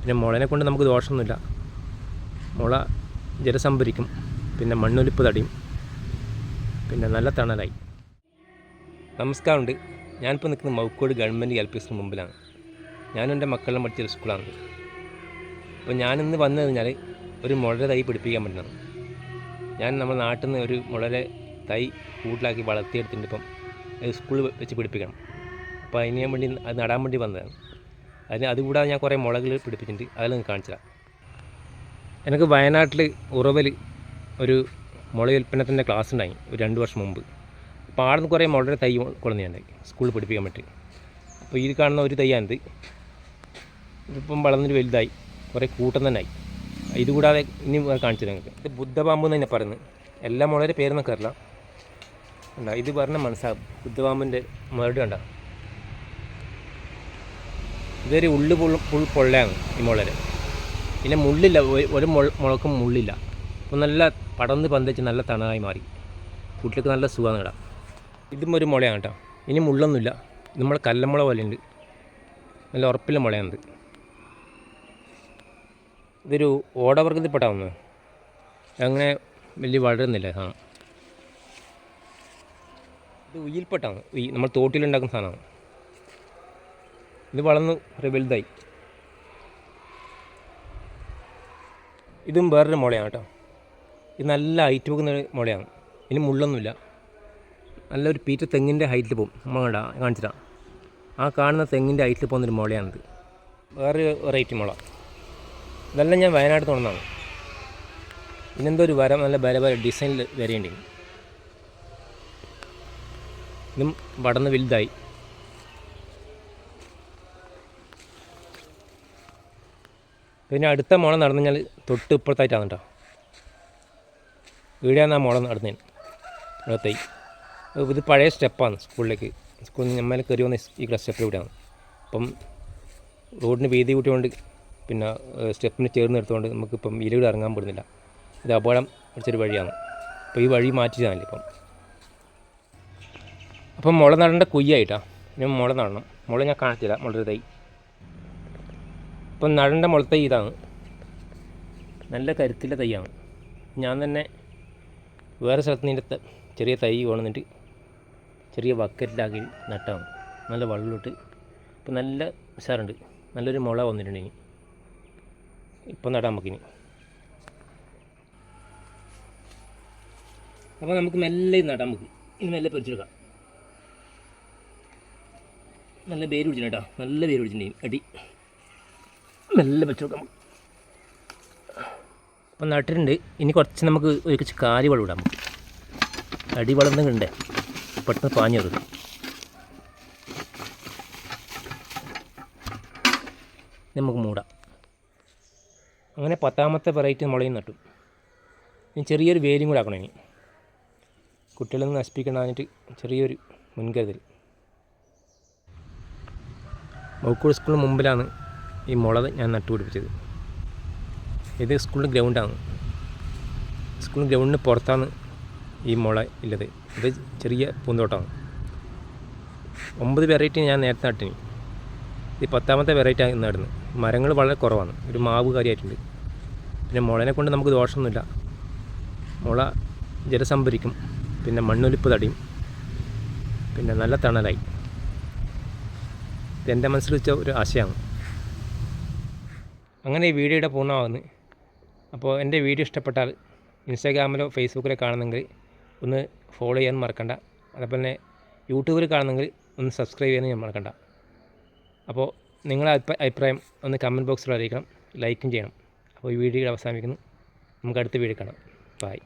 പിന്നെ മുളനെ കൊണ്ട് നമുക്ക് ദോഷമൊന്നുമില്ല. മുള ജലം സംഭരിക്കും, പിന്നെ മണ്ണൊലിപ്പ് തടയും, പിന്നെ നല്ല തണലായി. നമസ്കാരമുണ്ട്. ഞാനിപ്പോൾ നിൽക്കുന്നത് മൗക്കോട് ഗവൺമെൻറ് LP സ്കൂളിന് മുമ്പിലാണ്. ഞാനും എൻ്റെ മക്കളെല്ലാം പഠിച്ചൊരു സ്കൂളാണ്. അപ്പോൾ ഞാനിന്ന് വന്നു കഴിഞ്ഞാൽ ഒരു മുളയുടെ തൈ പിടിപ്പിക്കാൻ പറ്റുന്നതാണ്. ഞാൻ നമ്മുടെ നാട്ടിൽ നിന്ന് ഒരു മുളയുടെ തൈ കൂട്ടിലാക്കി വളർത്തിയെടുത്തിട്ട് ഇപ്പം സ്കൂളിൽ വെച്ച് പിടിപ്പിക്കണം. അപ്പോൾ അതിന് വേണ്ടി അത് നടാൻ വേണ്ടി വന്നതാണ്. അതുകൂടാതെ ഞാൻ കുറേ മുളകൾ പിടിപ്പിച്ചിട്ടുണ്ട്, അതെല്ലാം കാണിച്ചതാണ്. എനിക്ക് വയനാട്ടിൽ ഉറവൽ ഒരു മുള ഉൽപ്പന്നത്തിൻ്റെ ക്ലാസ് ഉണ്ടായി ഒരു 2 വർഷം മുമ്പ്. അപ്പോൾ അവിടെ നിന്ന് കുറേ മുളയുടെ തൈ കൊണ്ടുവന്നിട്ടുണ്ടായി സ്കൂളിൽ പഠിപ്പിക്കാൻ പറ്റി. അപ്പോൾ ഈ കാണുന്ന ഒരു തൈയാണിത്. ഇതിപ്പം വളർന്നൊരു വലുതായി, കുറേ കൂട്ടം തന്നെ ആയി. ഇതുകൂടാതെ ഇനി കാണിച്ചു ഞങ്ങൾക്ക്. ഇത് ബുദ്ധപാമ്പ് എന്ന് തന്നെ പറയുന്നത്. എല്ലാ മുളയുടെ പേരൊന്നും കയറില്ല. ഉണ്ടോ, ഇത് പറഞ്ഞാൽ മനസ്സിലാകും ബുദ്ധപാമ്പിൻ്റെ മുളയുടെ ഉണ്ടോ. ഇതൊരു ഫുൾ പൊള്ളയാണ് ഈ മുളയുടെ. പിന്നെ മുള്ളില്ല, ഒരു മുളക്കും മുള്ളില്ല. അപ്പോൾ നല്ല പടർന്ന് പന്തച്ച് നല്ല തണലായി മാറി. കുട്ടികൾക്ക് നല്ല സുഖമാണ് ഇടാം. ഇതും ഒരു മുളയാണ് കേട്ടോ. ഇനി മുള്ളൊന്നുമില്ല. ഇത് നമ്മളെ കല്ലമുള പോലെയുണ്ട്, നല്ല ഉറപ്പില്ല മുളയാണിത്. ഇതൊരു ഓടവർഗത്തിൽപ്പെട്ടാവുന്നത്, അങ്ങനെ വലിയ വളരുന്നില്ല സാധനം. ഇത് ഉയിൽപ്പെട്ടാണ്, നമ്മൾ തോട്ടിലുണ്ടാക്കുന്ന സാധനമാണ്. ഇത് വളർന്ന് വലുതായി. ഇതും വേറൊരു മുളയാണ് കേട്ടോ. ഇത് നല്ല ഹൈറ്റ് പോകുന്ന മുളയാണ്. ഇനി മുള്ളൊന്നുമില്ല. നല്ലൊരു പീറ്റ തെങ്ങിൻ്റെ ഹൈറ്റിൽ പോകും. നമ്മൾ കാണിച്ചിട്ടാണ് ആ കാണുന്ന തെങ്ങിൻ്റെ ഹൈറ്റിൽ പോകുന്നൊരു മുളയാണിത്. വേറൊരു വെറൈറ്റി മുള. ഇതെല്ലാം ഞാൻ വയനാട്ടിൽ തുറന്നാണ്. ഇനെന്തോ ഒരു നല്ല ബല ഡിസൈനിൽ വരേണ്ടി. ഇതും പടർന്ന് വലുതായി. പിന്നെ അടുത്ത മുള നടന്നു കഴിഞ്ഞാൽ തൊട്ട് ഇപ്പുറത്തായിട്ടാണ് കേട്ടോ. ഈടെയാണ് ആ മുള നടന്നേന് തൈ. ഇത് പഴയ സ്റ്റെപ്പാണ് സ്കൂളിൽ നിന്ന് നമ്മൾ കയറി വന്ന ഈ സ്റ്റെപ്പ് ഇവിടെയാണ്. അപ്പം റോഡിന് വീതി കൂട്ടിയോണ്ട് പിന്നെ സ്റ്റെപ്പിന് ചേർന്ന് എടുത്തുകൊണ്ട് നമുക്കിപ്പം ഇതിലൂടെ ഇറങ്ങാൻ പറ്റുന്നില്ല. ഇത് അപകടം പിടിച്ചൊരു വഴിയാണ്. അപ്പോൾ ഈ വഴി മാറ്റിയതാണല്ലോ ഇപ്പം. അപ്പം മുള നടേണ്ട കുയ്യായിട്ടാണ്. ഇനി മുള നടണം. മുള ഞാൻ കാണിച്ചില്ല, മുളയുടെ തൈ. ഇപ്പം നടേണ്ട മുളത്തൈ ഇതാണ്. നല്ല കരുത്തിൻ്റെ തൈയാണ്. ഞാൻ തന്നെ വേറെ സ്ഥലത്ത് നിന്നിട്ട് ചെറിയ തൈ കൊണ്ടുവന്നിട്ട് ചെറിയ ബക്കറ്റിലാക്കി നട്ടാണ്. നല്ല വെള്ളമിട്ട് ഇപ്പം നല്ല ഉഷാറുണ്ട്. നല്ലൊരു മുള വന്നിട്ടുണ്ട്. ഇനി ഇപ്പം നടാൻ നമുക്കിനി. അപ്പോൾ നമുക്ക് മെല്ലെ നടാൻ നമുക്ക് ഇനി മെല്ലെ പറിച്ചെടുക്കാം. നല്ല വേര് പിടിച്ചിട്ടുണ്ട് കേട്ടോ. നല്ല വേര് പിടിച്ചിട്ടുണ്ട്. അടി മെല്ലെ പറിച്ചെടുക്കാം. അപ്പം നട്ടിട്ടുണ്ട്. ഇനി കുറച്ച് നമുക്ക് കുറച്ച് കാരി വളം ഇടാം. നമുക്ക് അടി വളർന്നുണ്ടേ പെട്ടെന്ന് പാഞ്ഞു കയറും. നമുക്ക് മൂടാം. അങ്ങനെ 10ാമത്തെ വെറൈറ്റി മുളയും നട്ടു. ഇനി ചെറിയൊരു വേരും കൂടെ ആക്കണം. ഇനി കുട്ടികളിൽ നിന്ന് നശിപ്പിക്കണമെന്നിട്ട് ചെറിയൊരു മുൻകരുതൽ. മൗക്കോട് സ്കൂളിന് മുമ്പിലാണ് ഈ മുള ഞാൻ നട്ടുപിടിപ്പിച്ചത്. ഇത് സ്കൂളിൻ്റെ ഗ്രൗണ്ടാണ്. സ്കൂളിൻ്റെ ഗ്രൗണ്ടിന് പുറത്താണ് ഈ മുള ഉള്ളത്. ഇത് ചെറിയ പൂന്തോട്ടമാണ്. 9 വെറൈറ്റി ഞാൻ നേരത്തെ നട്ടിനി. ഇത് 10ാമത്തെ വെറൈറ്റി ആണ് നടുന്നത്. മരങ്ങൾ വളരെ കുറവാണ്. ഒരു മാവ് കാര്യമായിട്ടുണ്ട്. പിന്നെ മുളനെ കൊണ്ട് നമുക്ക് ദോഷമൊന്നുമില്ല. മുള ജലം സംഭരിക്കും, പിന്നെ മണ്ണൊലിപ്പ് തടയും, പിന്നെ നല്ല തണലായി. ഇതെൻ്റെ മനസ്സിൽ വെച്ച ഒരു ആശയമാണ്. അങ്ങനെ ഈ വീഡിയോയുടെ പൂർണ്ണമാകുന്നു. അപ്പോൾ എൻ്റെ വീഡിയോ ഇഷ്ടപ്പെട്ടാൽ ഇൻസ്റ്റാഗ്രാമിലോ ഫേസ്ബുക്കിലോ കാണുന്നെങ്കിൽ ഒന്ന് ഫോളോ ചെയ്യാൻ മറക്കണ്ട. അതുപോലെ തന്നെ യൂട്യൂബിൽ കാണുന്നെങ്കിൽ ഒന്ന് സബ്സ്ക്രൈബ് ചെയ്യാൻ ഞാൻ മറക്കണ്ട. അപ്പോൾ നിങ്ങളുടെ അഭിപ്രായം ഒന്ന് കമൻറ്റ് ബോക്സിൽ അറിയിക്കണം, ലൈക്കും ചെയ്യണം. അപ്പോൾ ഈ വീഡിയോ അവസാനിക്കുന്നു. നമുക്ക് അടുത്ത വീഡിയോ കാണാം. ബൈ.